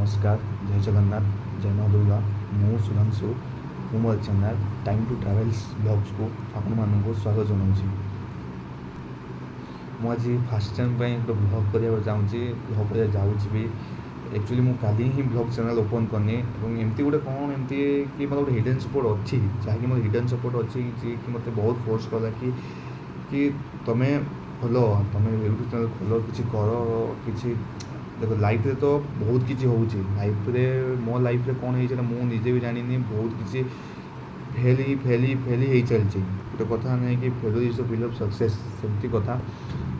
नमस्कार जय जगन्नाथ जय माँ दुर्गा मु सुधांशु मु मोर channel time to travels blogs को आपण मानक स्वागत जनाऊँगी। मुझे फास्ट टाइम गोटे ब्लॉग करने चाहूँगी ब्लॉग कर जाऊँगी भी एक्चुअली मुझे काली ही ब्लॉग चैनल ओपन करनी एमती गोटे कौन एमती कि मतलब गोटे हिडन सपोर्ट अच्छी जहाँकि मतलब हिडन सपोर्ट अच्छी कि मत बहुत फोर्स कला कि तुम्हें खोल तुम यूट्यूब चैनल खोल कि कर कि देखो लाइफ रे तो बहुत किसी हो लाइफ रे मो लाइफ रे कौन होता मुझे भी जानी बहुत किसी फेली चलती गोटे कथा नहीं कि failure is the fill of success सेमती कथा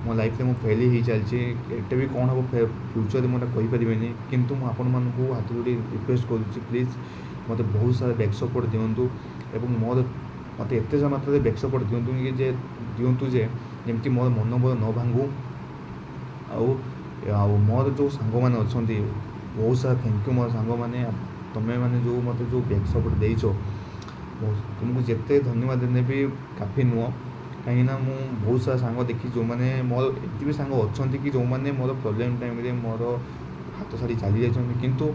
मो लाइफ में फेली ही चलती एटे भी कौन हम फ्यूचर में कहीपरि किंतु आपण मानू हाथ जोड़ी रिक्वेस्ट करुँच प्लीज मत बहुत सारा बैक सपोर्ट दिंतु एवं मोर मत एत मात्रा बैक सपोर्ट दिंतु जे जमी मोर मनोबल न भांगू आ मोर जो सांग मैंने अच्छा बहुत सारा थैंक यू मोर सांग मैंने तुम्हें मैंने जो मत जो बैक सपोर्ट देच तुमको जिते धन्यवाद देने भी काफ़ी नुह कहीं मु बहुत सारा सांग देखी जो मैंने मोर एत भी सांग अच्छा कि जो मैंने मोर प्रोब्लेम टाइम मोर हाथ छाड़ी चली जाती किंतु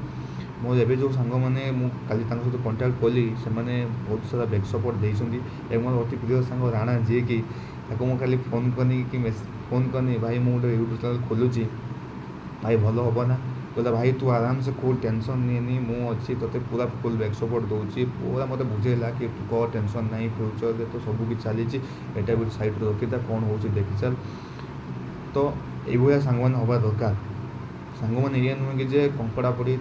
मोर एवं जो सांग मैंने काली सहित कंटाक्ट कली से बहुत सारा बैक सपोर्ट देती मोर अति प्रिय सांग राणा जी कि मुझे खाली फोन करनी भाई मुझे यूट्यूब चैनल खोलुची भाई भल हम ना कहला भाई तू आराम से खोल टेंशन नहीं मुझे तोते पूरा फुल बैक सपोर्ट दूसरी पूरा मत बुझेला कि तू कह टेंशन नहीं फ्यूचर में तो सब किसी चली एटा भी साइड रखी था कौन हो देखी चल तो ये सांग मैंने हवा दरकार सांग मैंने ये नुहे कि जे कंकड़ा पड़ी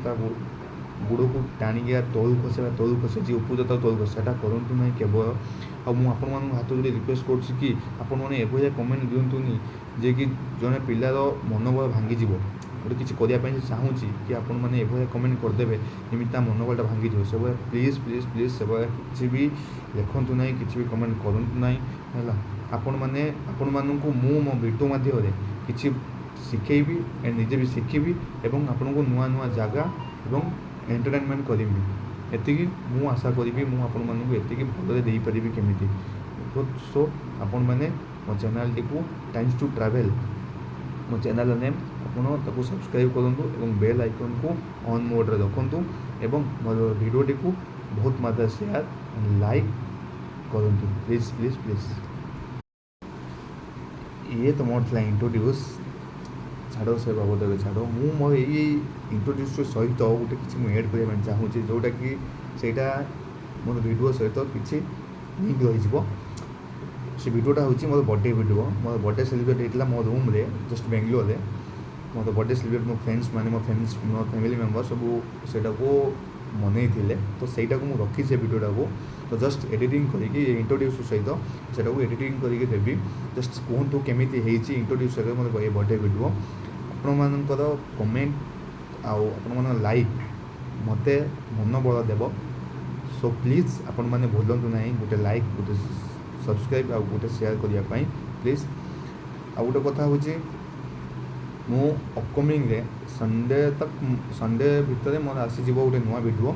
गुड़ को टाणिक तलू खसे जी उपू जाता तलू खसे सेटा करूँ ना केवल आपण हाथ जोड़ी रिक्वेस्ट करुँच कि आपण मैंने एभलिया कमेंट दिंतुनि जे कि जड़े पिलार मनोबल भांगी गोटे किसी करने चाहूँ कि आपण मैंने एभलिया कमेंट करदे जमी मनोबलटा भांगी से प्लीज प्लीज प्लीज से किसी भी लिखु ना कि भी कमेंट करूँ ना है आपण मानू मु मो वीडियो माध्यम किसी शिखेबी एंड निजे भी शिखी एवं आपण को नुआ नुआ जगह एवं एंटरटेनमेंट करी एति मु आशा करी आपण मानू एति भल दे पारि केमी तो सो आपण मैंने मो चैनल टी टाइम्स टू ट्रैवल मो चैनल नेम आप सब्सक्राइब करूँ और बेल आइकन को ऑन मोड रे रखुँ एवं मोर वीडियो टी बहुत मात्रा शेयर एंड लाइक करूँ प्लीज प्लीज प्लीज ये तो मोर था इंट्रोड्यूस छाड़ से बाबद छाड़ मोर ये इंट्रोड्यूस सहित गोटे किसी एड करने चाहूँगी जोटा कि सेटा मोर वीडियो सहित किसी लिंक रही से वीडियोटा हूँ मोर बर्थडे वीडियो मोर बर्थडे सेलिब्रेट होता मो रूम रे जस्ट बेंगलोर रे मोर बर्थडे सेलिब्रेट मो फ्रेंड्स मैंने मो फैमिली मेम्बर सब सेटा को मनई थे तो सहीटा को मुझे रखी से वीडियोटा को तो जस्ट एडिटिंग करके इंट्रोड्यूस सहित से एडिटिंग करके देवी जस्ट कहतु केमी इंट्रोड्यूस मतलब ये बर्थडे वीडियो आपण मानकर कमेंट आपण लाइक मत मनोबल देव सो प्लीज आपण मैंने भूलु ना गोटे लाइक गोटे सब्सक्राइब आ गोटे शेयर करने प्लीज आ गोटे कथा हूँ मु अपकमिंग रे संडे भितर मोर आसीज गोटे नुआ वीडियो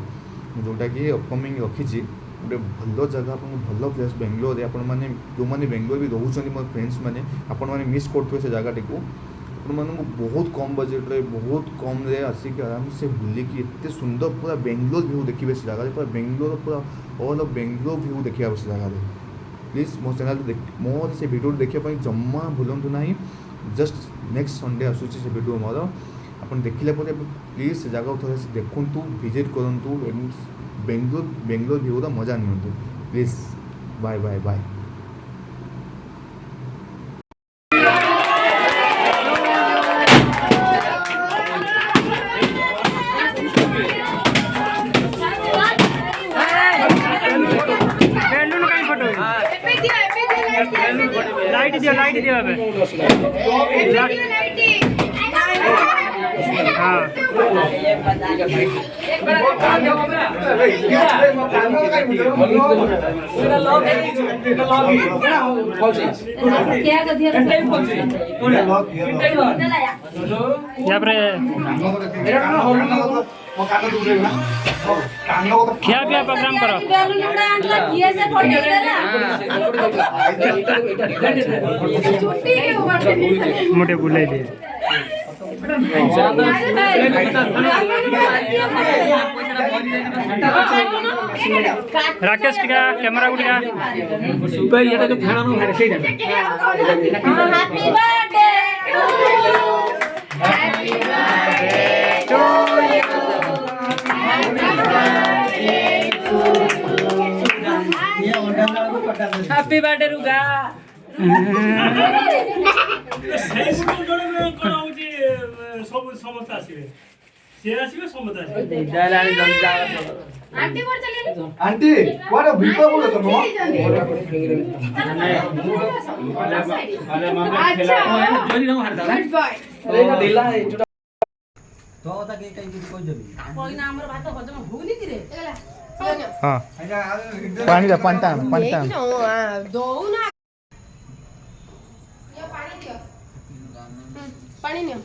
जोटा कि अपकमिंग रखी गोटे भल जगह भल प्लेस बेंगलोर आपण मैंने जो मैंने बेंगलोर भी रोचे मोर फ्रेंड्स मैंने आपण मैंने मिस करते से जगह टी आपको बहुत कम बजेट रे बहुत कम रे आसिक आराम से बुलिकी एत सुंदर पूरा बेंगलोर व्यू देखिए से जगह पूरा बेंगलोर पूरा ऑल ऑफ बेंगलोर व्यू देखिए से जगह प्लीज मो चैनल मोर से वीडियो देखापी जमा भूलु ना जस्ट नेक्स्ट संडे आसूसी से वीडियो मोर आप देखला प्लीज से जगह थोड़ा से देखु विजिट करूँ बेंगलोर व्यू का मजा नि please bye bye bye. Light दियो हाँ ଖିଆ ପିଆ ପ୍ରୋଗ୍ରାମ କର ମୁଁ ଟିକେ ବୁଲେଇ ଦିଏ। राकेश टिका कैमरा गुटिका हैप्पी बर्थडे रुगा সেই স্কুল জনে কোন হচ্ছে সব সমস্ত আসবে সে আসবে সমস্ত আসবে आंटी वर चले आंटी वाडा भिको बोलो तो नो अच्छा জনি নাও হারদা तो ता के कई कुछ कोई देबी कोई ना हमर भात हजम होगनी कि रे हाँ पानी दा पंटा पंटा दो ना ये पानी दियो पानी नियो